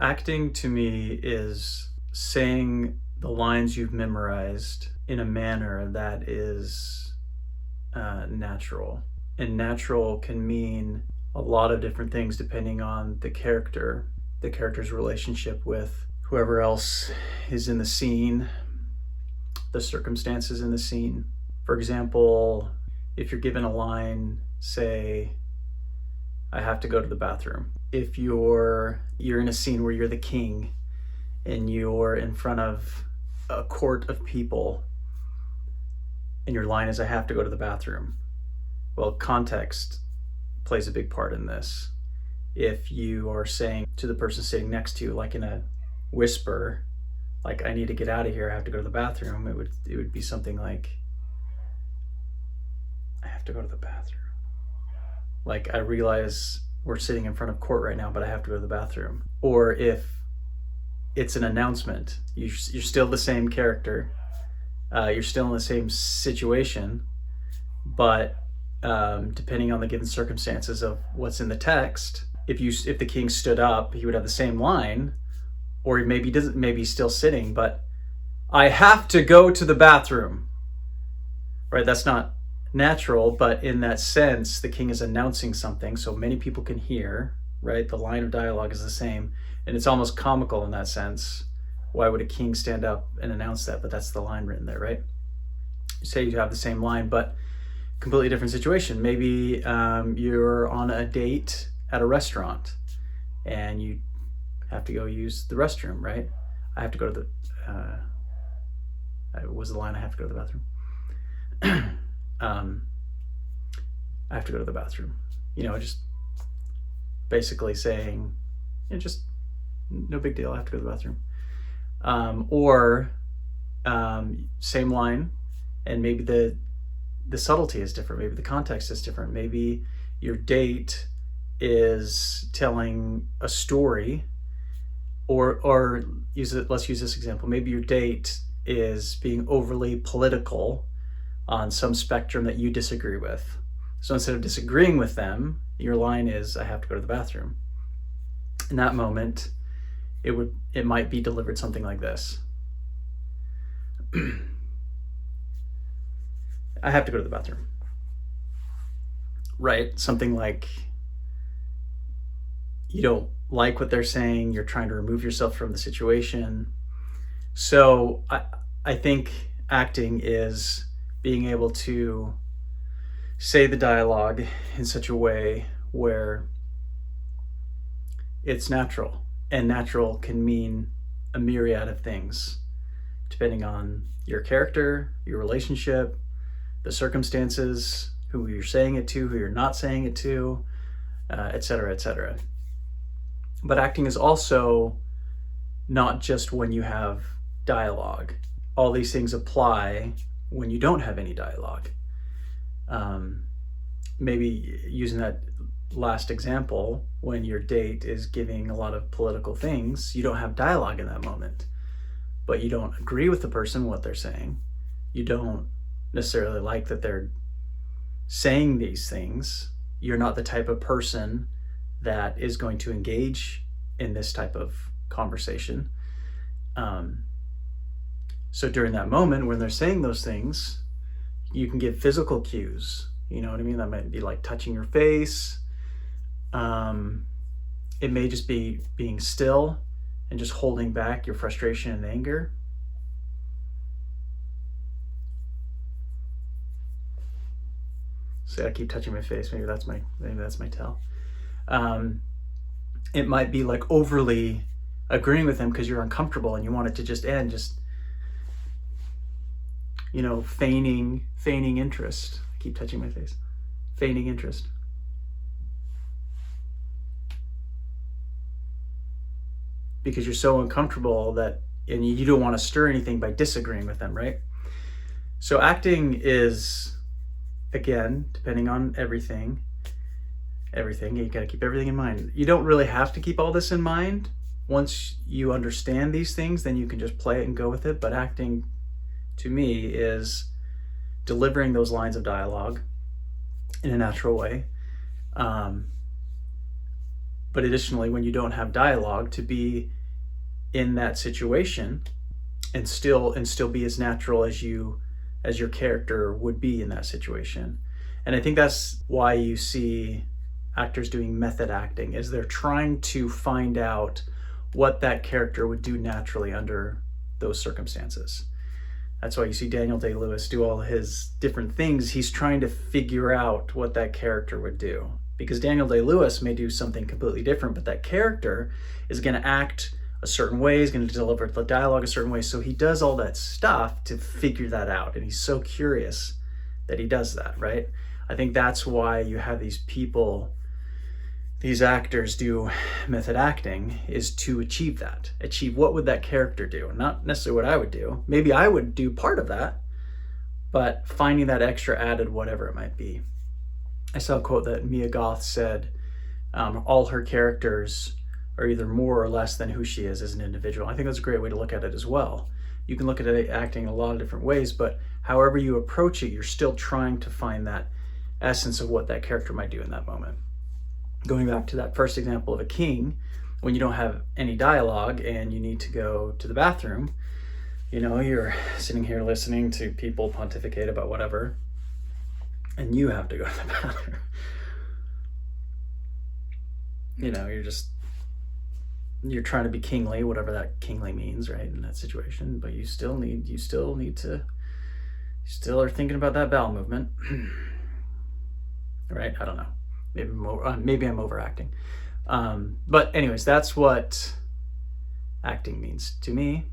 Acting to me is saying the lines you've memorized in a manner that is natural. And natural can mean a lot of different things depending on the character's relationship with whoever else is in the scene, the circumstances in the scene. For example, if you're given a line, say, I have to go to the bathroom. If you're in a scene where you're the king and you're in front of a court of people and your line is I have to go to the bathroom. Well, context plays a big part in this. If you are saying to the person sitting next to you, like in a whisper, like I need to get out of here, I have to go to the bathroom, it would be something like I have to go to the bathroom. Like I realize we're sitting in front of court right now, but I have to go to the bathroom. Or if it's an announcement, you're still the same character, you're still in the same situation, but depending on the given circumstances of what's in the text, if the king stood up, he would have the same line, or maybe he's still sitting, but I have to go to the bathroom. Right? That's not natural, but in that sense, the king is announcing something so many people can hear, right? The line of dialogue is the same, and it's almost comical in that sense. Why would a king stand up and announce that? But that's the line written there, right? Say you have the same line, but completely different situation. Maybe you're on a date at a restaurant and you have to go use the restroom, right? I have to go to the, was the line I have to go to the bathroom? I have to go to the bathroom. Just basically saying, just no big deal, I have to go to the bathroom. Or same line, and maybe the subtlety is different. Maybe the context is different. Maybe your date is telling a story, or let's use this example. Maybe your date is being overly political on some spectrum that you disagree with. So instead of disagreeing with them, your line is, I have to go to the bathroom. In that moment, it might be delivered something like this. I have to go to the bathroom. Right? Something like you don't like what they're saying, you're trying to remove yourself from the situation. So I think acting is being able to say the dialogue in such a way where it's natural. And natural can mean a myriad of things, depending on your character, your relationship, the circumstances, who you're saying it to, who you're not saying it to, etc., etc. But acting is also not just when you have dialogue. All these things apply when you don't have any dialogue. Maybe using that last example, when your date is giving a lot of political things, you don't have dialogue in that moment, but you don't agree with the person, what they're saying. You don't necessarily like that they're saying these things. You're not the type of person that is going to engage in this type of conversation. So during that moment when they're saying those things, you can give physical cues. You know what I mean? That might be like touching your face. It may just be being still and just holding back your frustration and anger. So I keep touching my face. Maybe that's my tell. It might be like overly agreeing with them because you're uncomfortable and you want it to just end. Just feigning interest. I keep touching my face. Feigning interest. Because you're so uncomfortable and you don't want to stir anything by disagreeing with them, right? So acting is, again, depending on everything, you got to keep everything in mind. You don't really have to keep all this in mind. Once you understand these things, then you can just play it and go with it. But acting, to me, is delivering those lines of dialogue in a natural way, But additionally, when you don't have dialogue, to be in that situation and still be as natural as your character would be in that situation. And I think that's why you see actors doing method acting, is they're trying to find out what that character would do naturally under those circumstances. That's why you see Daniel Day-Lewis do all his different things. He's trying to figure out what that character would do. Because Daniel Day-Lewis may do something completely different, but that character is going to act a certain way, he's going to deliver the dialogue a certain way. So he does all that stuff to figure that out. And he's so curious that he does that, right? I think that's why you have these people, these actors do method acting, is to achieve that. Achieve what would that character do? Not necessarily what I would do. Maybe I would do part of that, but finding that extra added whatever it might be. I saw a quote that Mia Goth said, all her characters are either more or less than who she is as an individual. I think that's a great way to look at it as well. You can look at it acting in a lot of different ways, but however you approach it, you're still trying to find that essence of what that character might do in that moment. Going back to that first example of a king, when you don't have any dialogue and you need to go to the bathroom, you're sitting here listening to people pontificate about whatever, and you have to go to the bathroom. You're trying to be kingly, whatever that kingly means, right, in that situation, but you still are thinking about that bowel movement. Right? I don't know. Maybe I'm overacting. But anyways, that's what acting means to me.